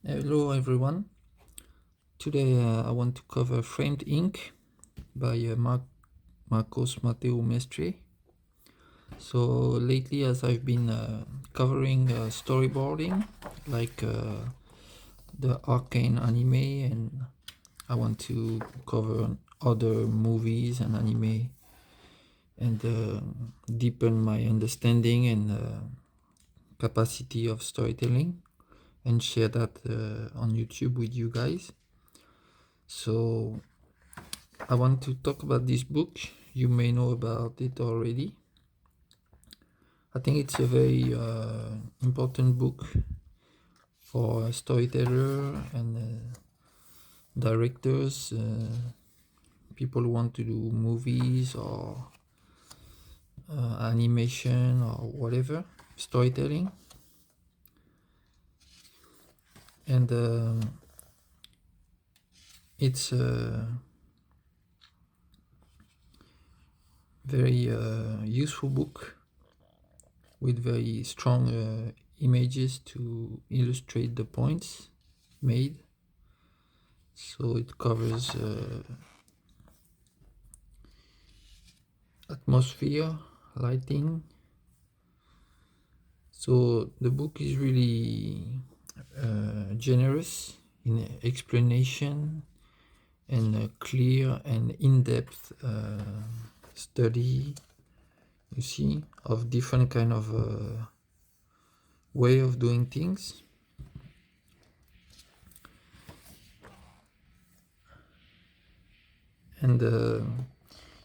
Hello everyone. Today I want to cover Framed Ink by Marcos Mateo Mestre. So lately, as I've been covering storyboarding, like the Arcane anime, and I want to cover other movies and anime and deepen my understanding and capacity of storytelling and share that on YouTube with you guys. So I want to talk about this book. You may know about it already. I think it's a very important book for storyteller and directors, people who want to do movies or animation or whatever, storytelling. And it's a very useful book with very strong images to illustrate the points made. So it covers atmosphere, lighting. So the book is really generous in explanation and a clear and in-depth study, you see, of different kind of way of doing things. And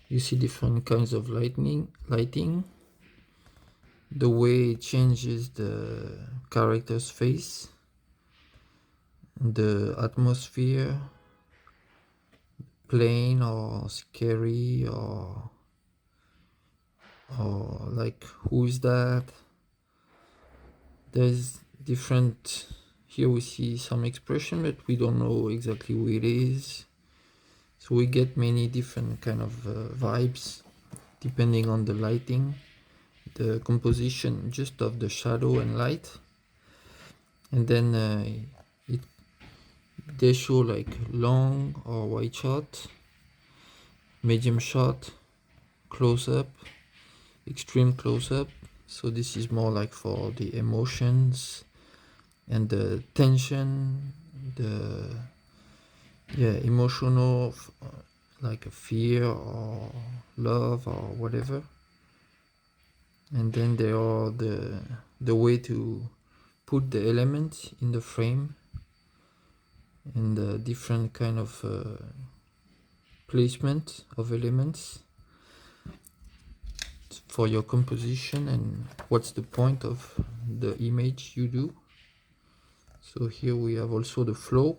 you see different kinds of lighting, the way it changes the character's face, the atmosphere, plain or scary or like who is that. There's different, here we see some expression but we don't know exactly who it is, so we get many different kind of vibes depending on the lighting, the composition just of the shadow and light. And then they show like long or wide shot, medium shot, close up, extreme close up. So this is more like for the emotions and the tension, the emotional, like a fear or love or whatever. And then there are the way to put the elements in the frame and the different kind of placement of elements for your composition and what's the point of the image you do. So here we have also the flow.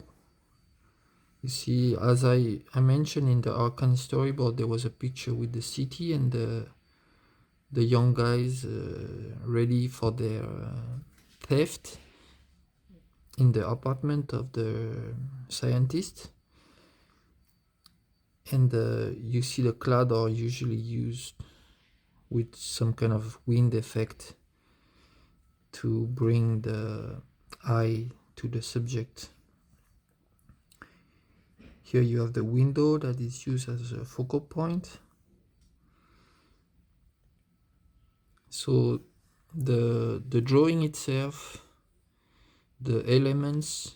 You see, as I mentioned in the Arcane storyboard, there was a picture with the city and the young guys ready for their theft in the apartment of the scientist. And you see the cloud are usually used with some kind of wind effect to bring the eye to the subject. Here you have the window that is used as a focal point. So the drawing itself, the elements,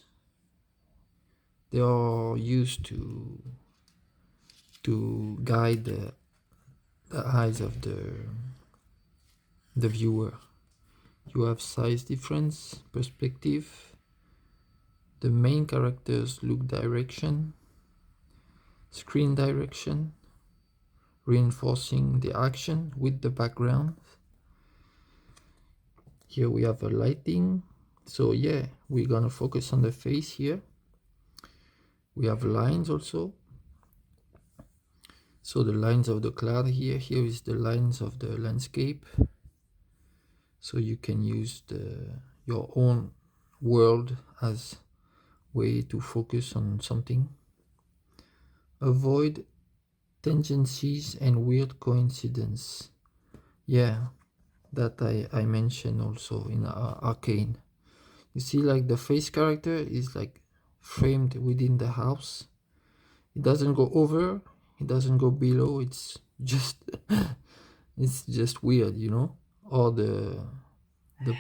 they are used to guide the eyes of the viewer. You have size difference, perspective, the main characters look direction, screen direction, reinforcing the action with the background. Here we have a lighting. So yeah, we're gonna focus on the face here. We have lines also. So the lines of the cloud here is the lines of the landscape. So you can use your own world as way to focus on something. Avoid tangencies and weird coincidence. Yeah, that I mentioned also in Arcane. You see, like the face character is like framed within the house. It doesn't go over, it doesn't go below. It's just it's just weird, you know. Or the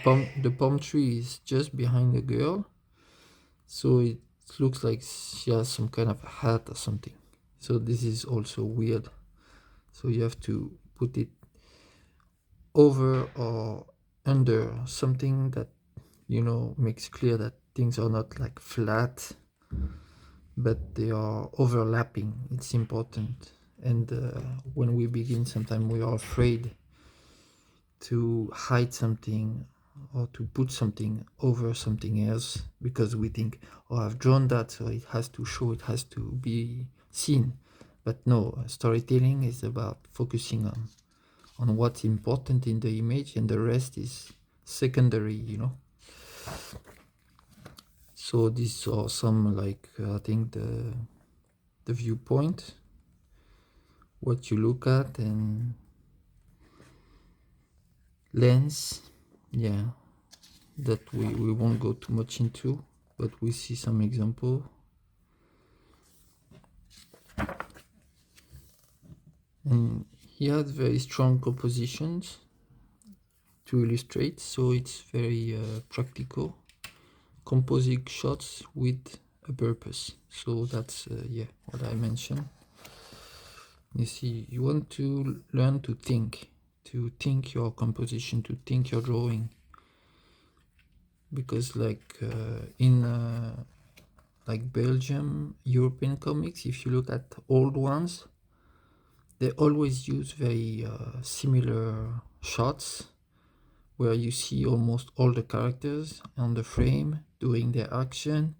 palm tree is just behind the girl, so it looks like she has some kind of hat or something. So this is also weird. So you have to put it over or under something that, you know, makes clear that things are not like flat, but they are overlapping. It's important. And when we begin, sometimes we are afraid to hide something or to put something over something else because we think, oh, I've drawn that, so it has to show, it has to be seen. But no, storytelling is about focusing on what's important in the image, and the rest is secondary, you know. So these are some, like, I think the viewpoint, what you look at, and lens, yeah, that we won't go too much into, but we see some example. And he has very strong compositions to illustrate, so it's very practical, composing shots with a purpose. So that's yeah, what I mentioned. You see, you want to learn to think your composition, to think your drawing, because like in like Belgium European comics, if you look at old ones, they always use very similar shots where you see almost all the characters on the frame doing their action,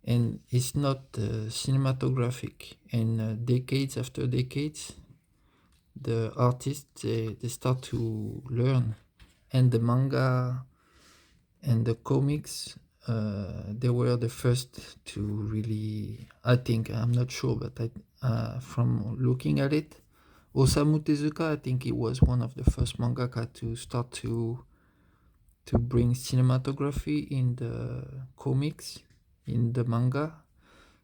and it's not cinematographic. And decades after decades, the artists, they start to learn, and the manga and the comics, they were the first to really, I think, I'm not sure, but from looking at it, Osamu Tezuka, I think he was one of the first mangaka to start to bring cinematography in the comics, in the manga.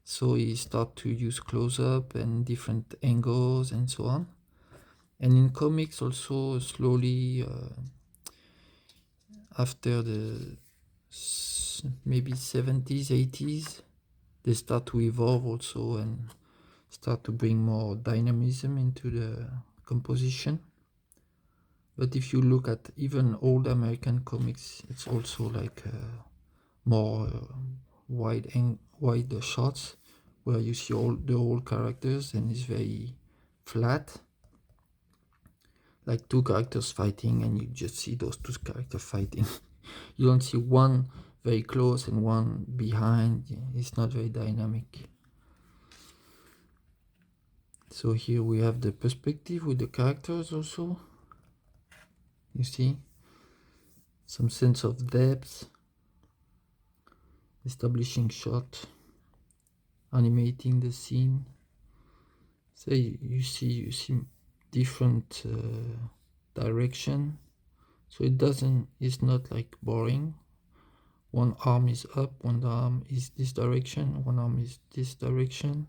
So he started to use close-up and different angles and so on. And in comics also, slowly, after the maybe 70s, 80s, they start to evolve also and start to bring more dynamism into the composition. But if you look at even old American comics, it's also like more wide shots where you see all the old characters, and it's very flat, like two characters fighting, and you just see those two characters fighting. You don't see one very close and one behind. It's not very dynamic. So here we have the perspective with the characters also. You see some sense of depth, establishing shot, animating the scene. So you see different direction. So it's not like boring. One arm is up, one arm is this direction, one arm is this direction.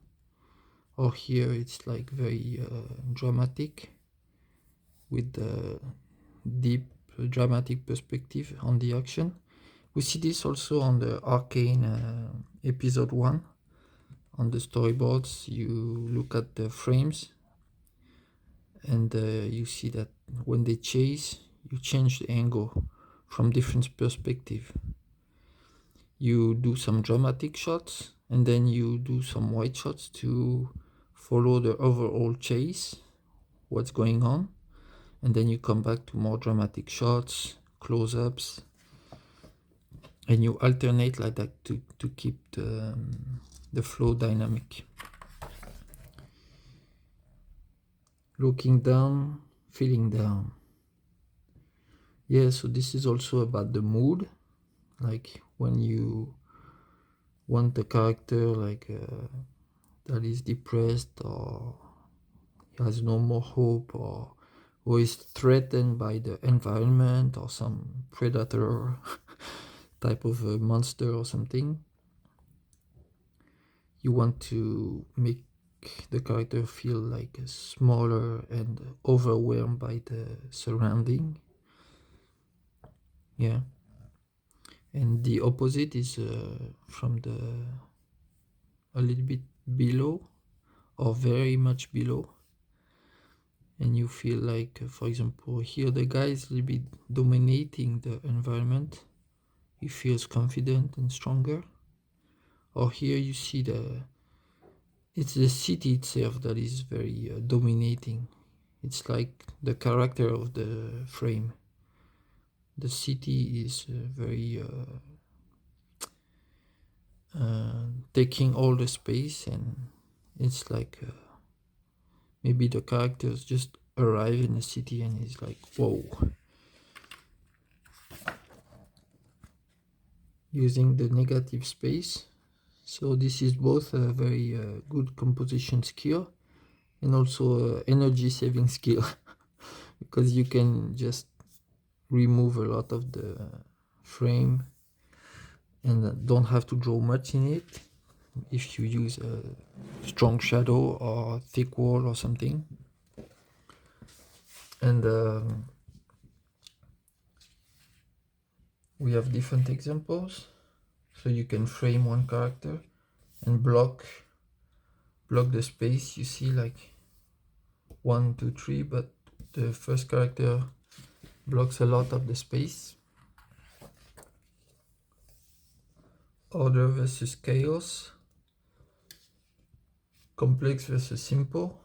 Or here it's like very dramatic, with the deep dramatic perspective on the action. We see this also on the Arcane episode 1. On the storyboards, you look at the frames, and you see that when they chase, you change the angle from different perspective. You do some dramatic shots, and then you do some wide shots to follow the overall chase, what's going on, and then you come back to more dramatic shots, close-ups, and you alternate like that to keep the flow dynamic. Looking down, feeling down. Yeah, so this is also about the mood, like when you want the character like that is depressed, or has no more hope, or who is threatened by the environment or some predator. type of a monster or something. You want to make the character feel like smaller and overwhelmed by the surrounding. Yeah. And the opposite is from the a little bit below or very much below, and you feel like for example here the guy is a little bit dominating the environment. He feels confident and stronger. Or here you see it's the city itself that is very dominating. It's like the character of the frame. The city is very taking all the space, and it's like maybe the characters just arrive in the city and it's like, whoa. Using the negative space. So this is both a very good composition skill and also energy saving skill because you can just remove a lot of the frame and don't have to draw much in it if you use a strong shadow or thick wall or something. And we have different examples. So you can frame one character and block the space. You see like 1, 2, 3, but the first character blocks a lot of the space. Order versus chaos. Complex versus simple.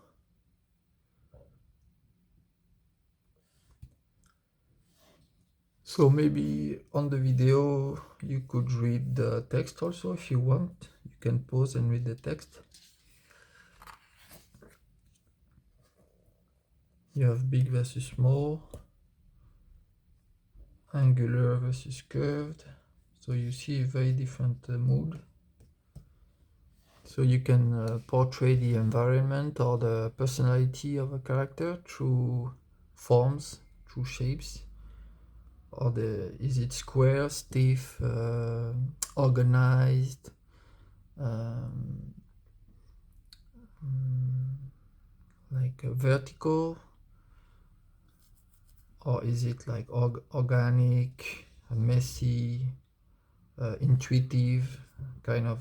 So maybe on the video you could read the text also if you want. You can pause and read the text. You have big versus small, angular versus curved. So you see a very different mood. So you can portray the environment or the personality of a character through forms, through shapes. Or is it square, stiff, organized, like vertical, or is it like organic, messy, intuitive kind of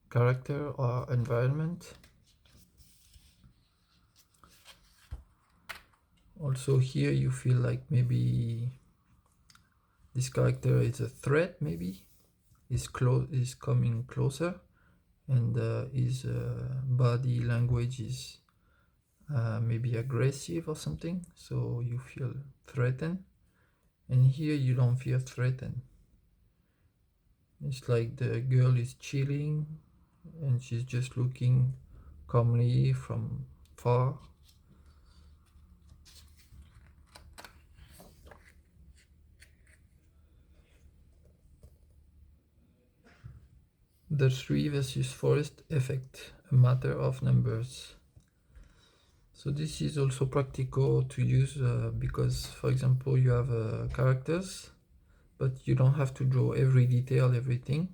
character or environment. Also here you feel like maybe this character is a threat, maybe is coming closer, and his body language is maybe aggressive or something, so you feel threatened. And here you don't feel threatened. It's like the girl is chilling and she's just looking calmly from far. The tree versus forest effect, a matter of numbers. So this is also practical to use because, for example, you have characters, but you don't have to draw every detail, everything.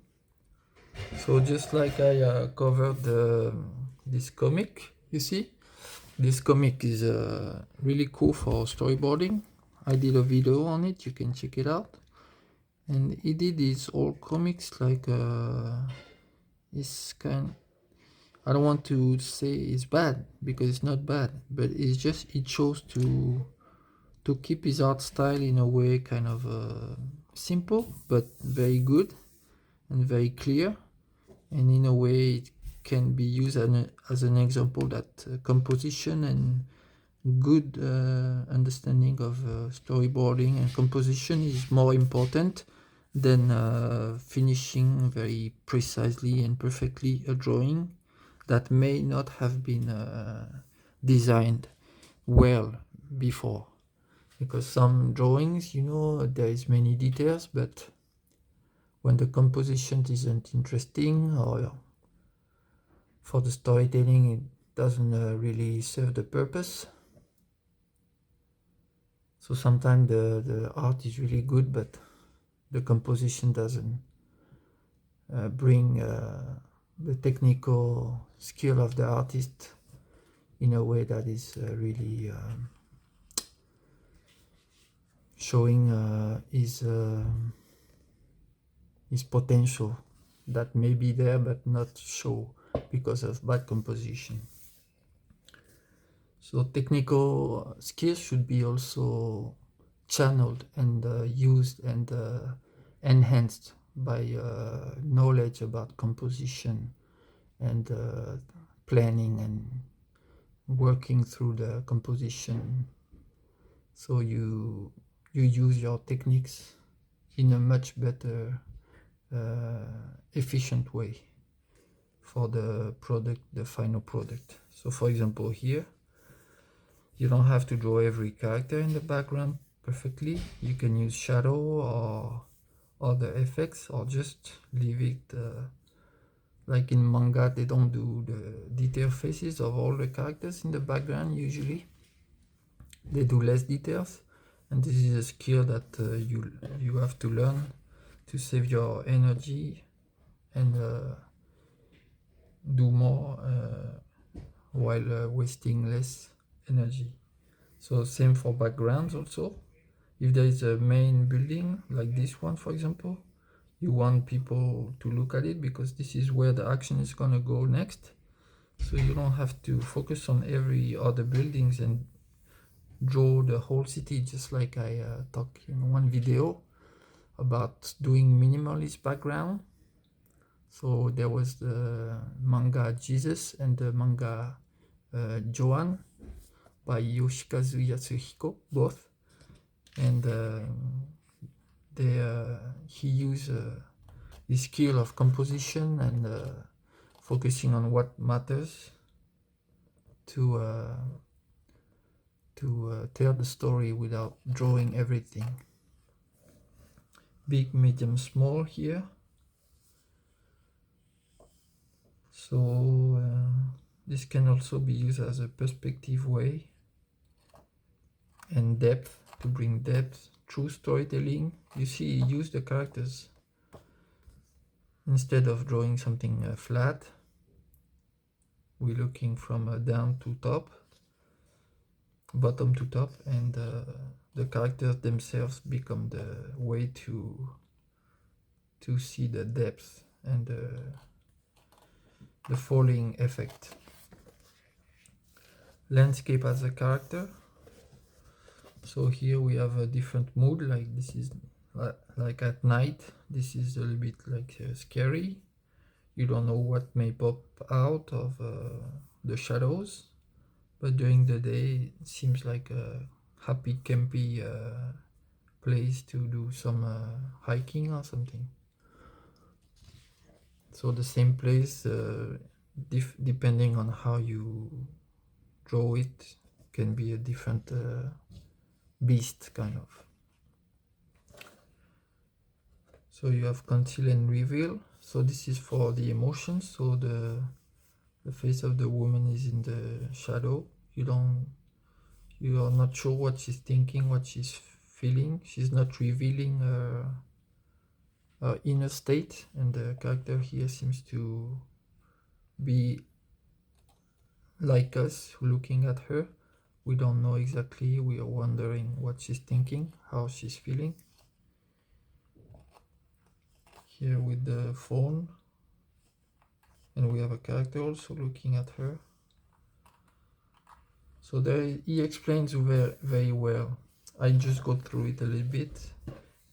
So just like I covered this comic, you see, this comic is really cool for storyboarding. I did a video on it, you can check it out. And he did these old comics like it's kind, I don't want to say it's bad because it's not bad, but it's just it chose to keep his art style in a way kind of simple but very good and very clear, and in a way it can be used as an example that composition and good understanding of storyboarding and composition is more important than finishing very precisely and perfectly a drawing that may not have been designed well before. Because some drawings, you know, there is many details, but when the composition isn't interesting or for the storytelling it doesn't really serve the purpose. So sometimes the art is really good, but the composition doesn't bring the technical skill of the artist in a way that is really showing his potential that may be there but not show because of bad composition. So technical skills should be also channeled and used and enhanced by knowledge about composition and planning and working through the composition. So you use your techniques in a much better efficient way for the product, the final product. So for example here, you don't have to draw every character in the background perfectly. You can use shadow or other effects, or just leave it like in manga. They don't do the detail faces of all the characters in the background usually. They do less details, and this is a skill that you have to learn to save your energy and do more while wasting less energy. So same for backgrounds also. If there is a main building like this one, for example, you want people to look at it because this is where the action is gonna go next. So you don't have to focus on every other buildings and draw the whole city, just like I talked in one video about doing minimalist background. So there was the manga Jesus and the manga Joan by Yoshikazu Yasuhiko, both, and he used his skill of composition and focusing on what matters to tell the story without drawing everything. Big, medium, small here. So this can also be used as a perspective way and depth, to bring depth through storytelling. You see, use the characters instead of drawing something flat. We're looking from down to top, bottom to top, and the characters themselves become the way to see the depth and the falling effect. Landscape as a character. So here we have a different mood, like this is like at night. This is a little bit like scary. You don't know what may pop out of the shadows, but during the day it seems like a happy campy place to do some hiking or something. So the same place, depending on how you draw it, can be a different beast kind of. So you have conceal and reveal. So this is for the emotions. So the face of the woman is in the shadow. You are not sure what she's thinking, what she's feeling. She's not revealing her inner state, and the character here seems to be like us, looking at her. We don't know exactly. We are wondering what she's thinking, how she's feeling. Here with the phone, and we have a character also looking at her. So there he explains very, very well. I just go through it a little bit,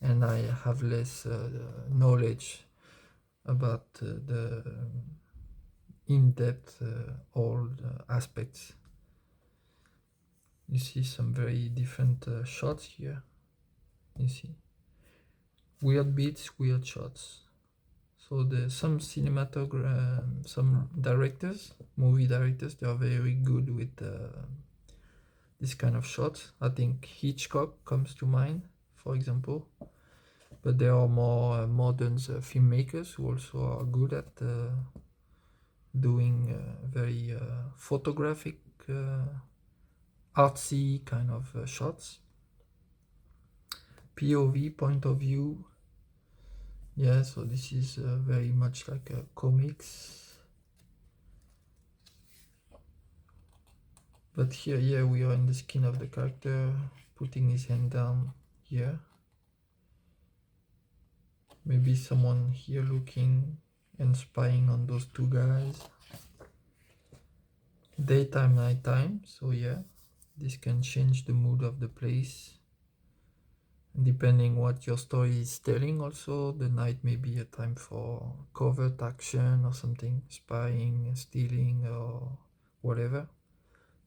and I have less knowledge about the in-depth all aspects. You see some very different shots here. You see weird beats, weird shots. So there's some some directors, movie directors, they are very good with this kind of shots. I think Hitchcock comes to mind, for example. But there are more modern filmmakers who also are good at doing very photographic, artsy kind of shots. POV, point of view, Yeah, so this is very much like a comics. But here, yeah, we are in the skin of the character, putting his hand down here. Maybe someone here looking and spying on those two guys. Daytime, nighttime, so yeah, this can change the mood of the place. Depending what your story is telling also, the night may be a time for covert action or something, spying, stealing or whatever.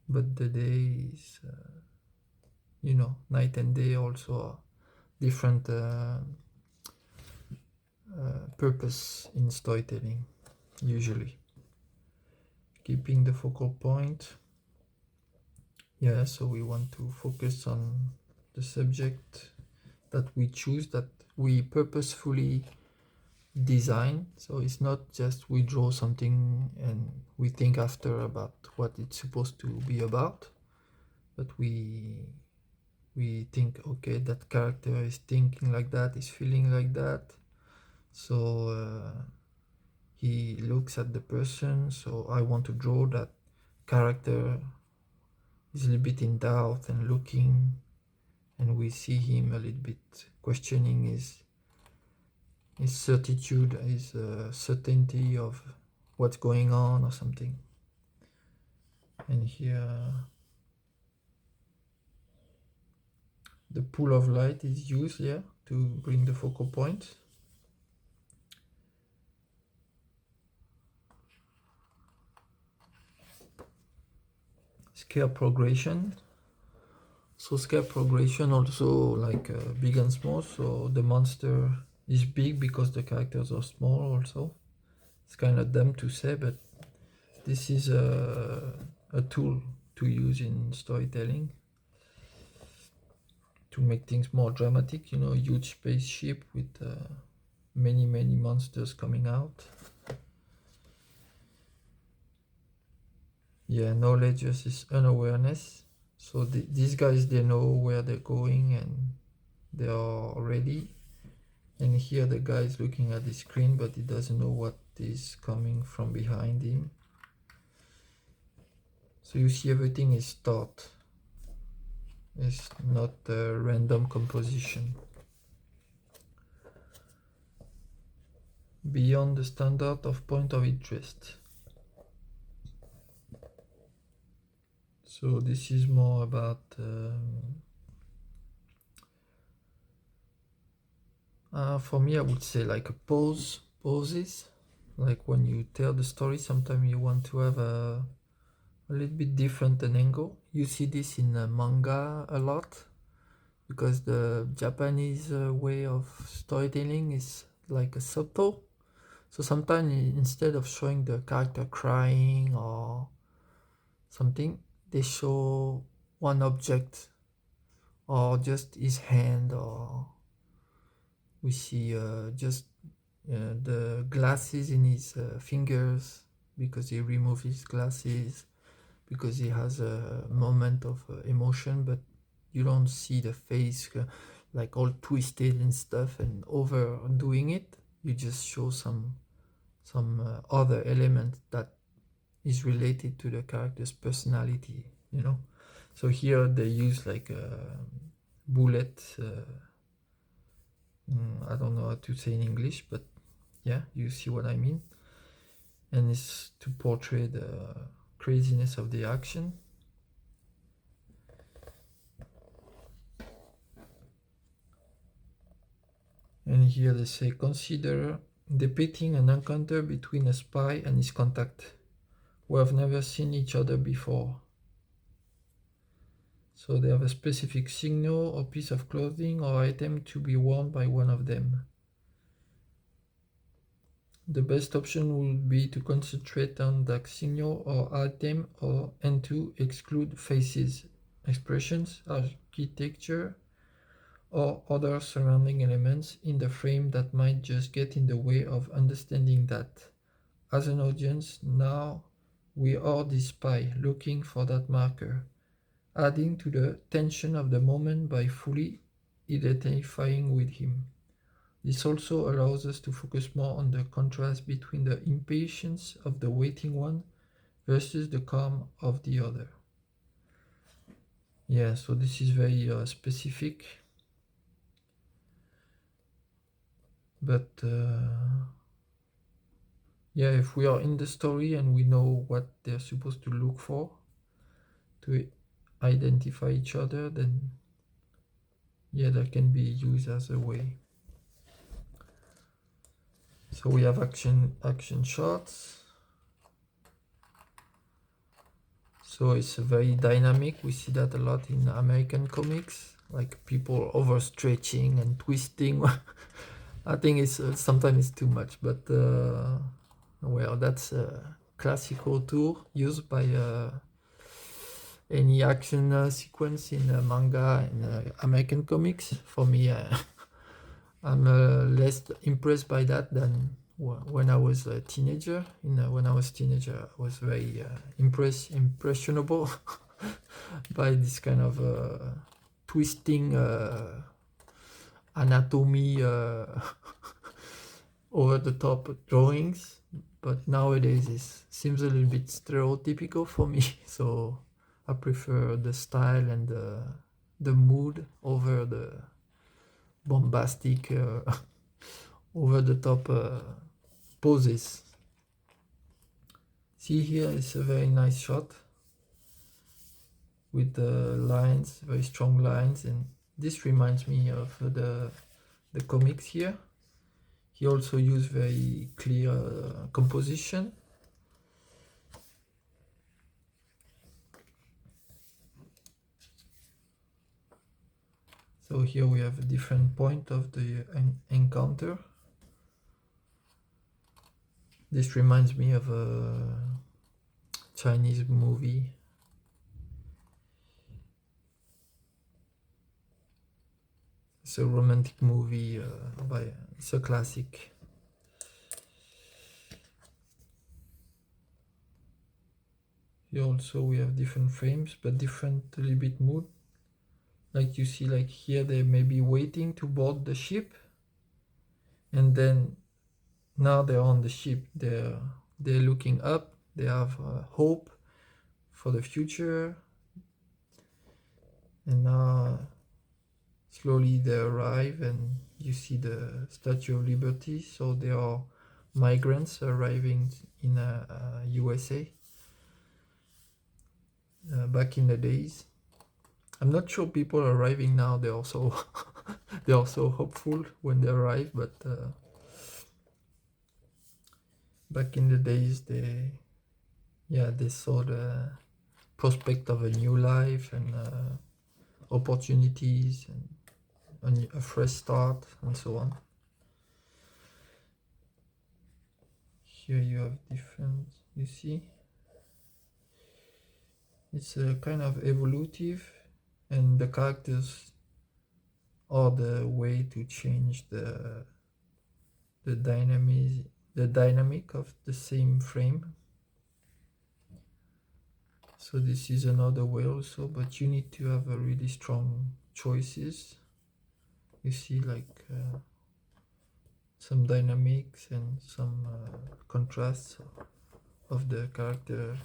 But the day is, night and day also are different purpose in storytelling, usually. Keeping the focal point. Yeah, so we want to focus on the subject that we choose, that we purposefully design. So it's not just we draw something and we think after about what it's supposed to be about, but we think, okay, that character is thinking like that, is feeling like that, so he looks at the person, so I want to draw that character is a little bit in doubt and looking, and we see him a little bit questioning his certitude, his certainty of what's going on or something. And here the pool of light is used here to bring the focal point. Scale progression. So scale progression also like big and small. So the monster is big because the characters are small also. It's kind of dumb to say, but this is a tool to use in storytelling to make things more dramatic. A huge spaceship with many monsters coming out. Yeah, knowledge versus unawareness. So these guys, they know where they're going and they are ready. And here the guy is looking at the screen, but he doesn't know what is coming from behind him. So you see everything is thought. It's not a random composition. Beyond the standard of point of interest. So this is more about for me, I would say like a poses. Like when you tell the story, sometimes you want to have a little bit different an angle. You see this in manga a lot because the Japanese way of storytelling is like a subtle. So sometimes instead of showing the character crying or something, they show one object or just his hand, or we see just the glasses in his fingers because he removed his glasses, because he has a moment of emotion, but you don't see the face like all twisted and stuff and overdoing it. You just show some other element that is related to the character's personality. So here they use like a bullet, I don't know how to say in English, but yeah, you see what I mean. And it's to portray the craziness of the action. And here they say, consider depicting an encounter between a spy and his contact who have never seen each other before. So they have a specific signal or piece of clothing or item to be worn by one of them. The best option would be to concentrate on that signal or item and to exclude faces, expressions, architecture, or other surrounding elements in the frame that might just get in the way of understanding that. As an audience, now we are the spy looking for that marker, adding to the tension of the moment by fully identifying with him. This also allows us to focus more on the contrast between the impatience of the waiting one versus the calm of the other. Yeah, so this is very specific, but yeah, if we are in the story and we know what they're supposed to look for to identify each other, then yeah, that can be used as a way. So we have action shots. So it's very dynamic. We see that a lot in American comics, like people overstretching and twisting. I think it's sometimes it's too much, but well, that's a classical tool used by any action sequence in manga and American comics. For me, I'm less impressed by that than when I was a teenager. When I was teenager, I was very impressionable by this kind of twisting anatomy, over the top drawings. But nowadays it seems a little bit stereotypical for me, so I prefer the style and the mood over the bombastic, over the top poses. See, here is a very nice shot with the lines, very strong lines, and this reminds me of the comics here. He also used very clear composition. So here we have a different point of the encounter. This reminds me of a Chinese movie. It's a romantic movie it's a classic. Here also we have different frames, but different a little bit mood. Like you see, like here they may be waiting to board the ship, and then now they're on the ship. They're looking up. They have hope for the future, and now slowly they arrive, and you see the Statue of Liberty. So they are migrants arriving in USA back in the days. I'm not sure people arriving now, they're also they're also hopeful when they arrive, but back in the days they saw the prospect of a new life and opportunities and a fresh start and so on. Here you have different, you see, it's a kind of evolutive, and the characters are the way to change the dynamic of the same frame. So this is another way also, but you need to have a really strong choices. You see, like some dynamics and some contrasts of the character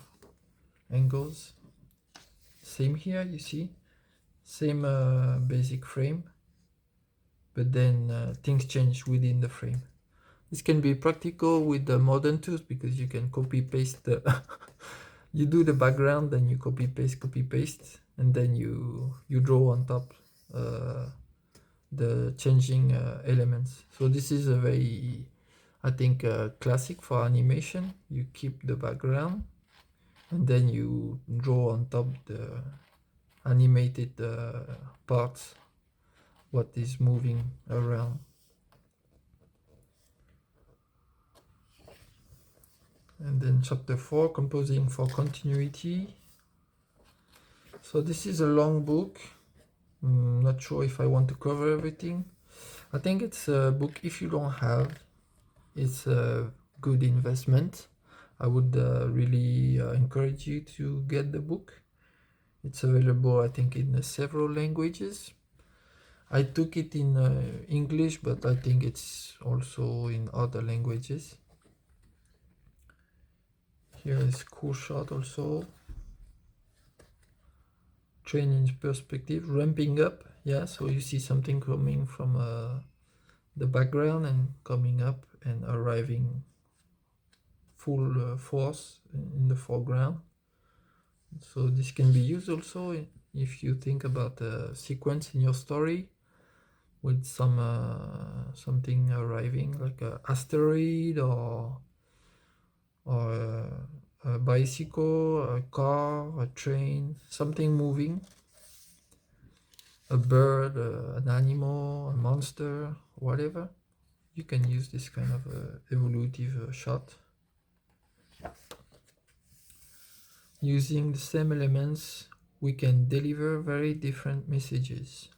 angles. Same here, you see, same basic frame, but then things change within the frame. This can be practical with the modern tools because you can copy paste the you do the background, then you copy paste, and then you draw on top the changing elements. So this is a very, I think, classic for animation. You keep the background and then you draw on top the animated parts, what is moving around. And then chapter 4, composing for continuity. So this is a long book. Not sure if I want to cover everything. I think it's a book, if you don't have, it's a good investment. I would really encourage you to get the book. It's available, I think, in several languages. I took it in English, but I think it's also in other languages. Here is cool shot also. Training perspective, ramping up. Yeah, so you see something coming from the background and coming up and arriving full force in the foreground. So this can be used also if you think about a sequence in your story with something arriving like an asteroid or a bicycle, a car, a train, something moving, a bird, an animal, a monster, whatever. You can use this kind of evolutive shot. Using the same elements, we can deliver very different messages.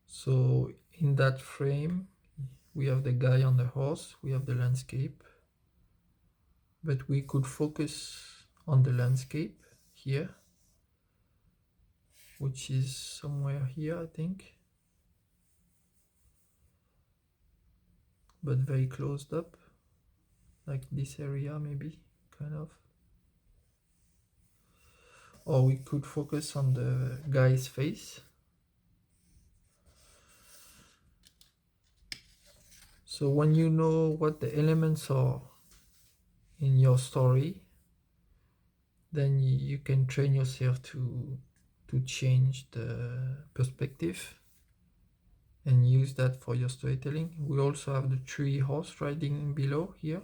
So in that frame, we have the guy on the horse, we have the landscape, but we could focus on the landscape here, which is somewhere here, I think, but very closed up, like this area maybe, kind of. Or we could focus on the guy's face. So when you know what the elements are in your story, then you can train yourself to change the perspective and use that for your storytelling. We also have the tree horse riding below here,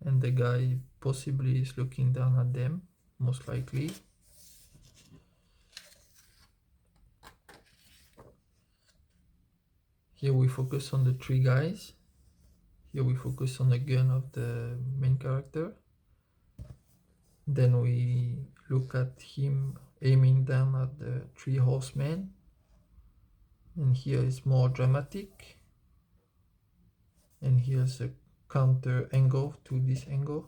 and the guy possibly is looking down at them, most likely. Here we focus on the three guys. Here we focus on the gun of the main character. Then we look at him aiming down at the three horsemen. And here is more dramatic. And here's a counter angle to this angle.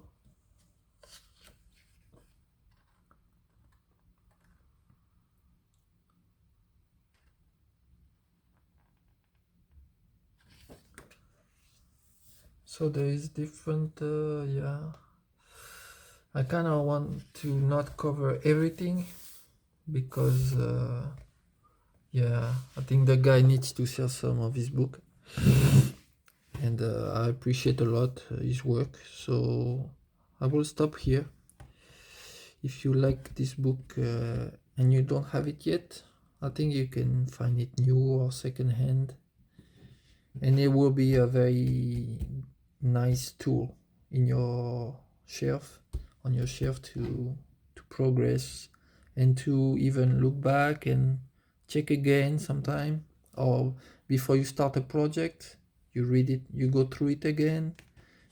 So there is different, yeah. I kind of want to not cover everything because, yeah, I think the guy needs to sell some of his book. And I appreciate a lot his work. So I will stop here. If you like this book and you don't have it yet, I think you can find it new or secondhand. And it will be a very nice tool in your shelf, on your shelf to progress and to even look back and check again sometime, or before you start a project, you read it, you go through it again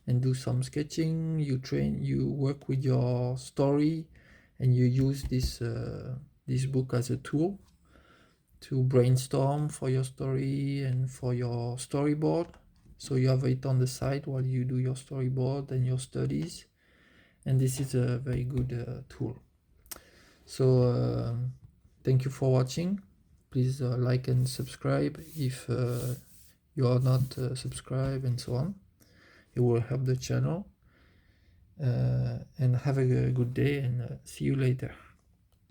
and do some sketching, you work with your story, and you use this book as a tool to brainstorm for your story and for your storyboard. So you have it on the side while you do your storyboard and your studies, and this is a very good tool. So thank you for watching. Please like and subscribe if you are not subscribed, and so on. It will help the channel. And have a good day, and see you later.